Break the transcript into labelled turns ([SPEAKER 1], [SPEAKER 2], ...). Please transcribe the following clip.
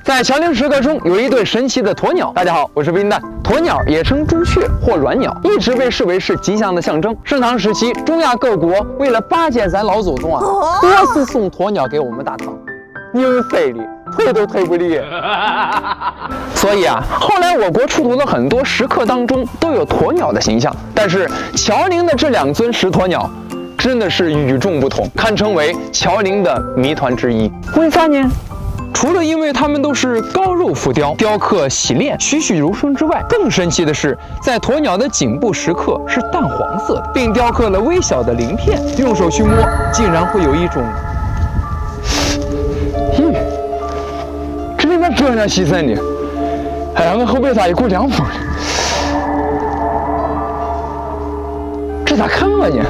[SPEAKER 1] 在乔陵石刻中有一对神奇的鸵鸟。大家好，我是冰蛋。鸵鸟也称朱雀或鸾鸟，一直被视为是吉祥的象征。盛唐时期，中亚各国为了巴结咱老祖宗啊，多次送鸵鸟给我们大唐，牛塞的推都推不离。所以啊，后来我国出土的很多石刻当中都有鸵鸟的形象，但是乔陵的这2尊石鸵鸟真的是与众不同，堪称为乔陵的谜团之一。为啥呢？除了因为它们都是高肉浮雕，雕刻洗练，栩栩如生之外，更神奇的是，在鸵鸟的颈部石刻是淡黄色的，并雕刻了微小的鳞片，用手去摸，竟然会有一种，咦，这里面这样稀森的，哎呀，我后背咋一股凉风？这咋看我呢？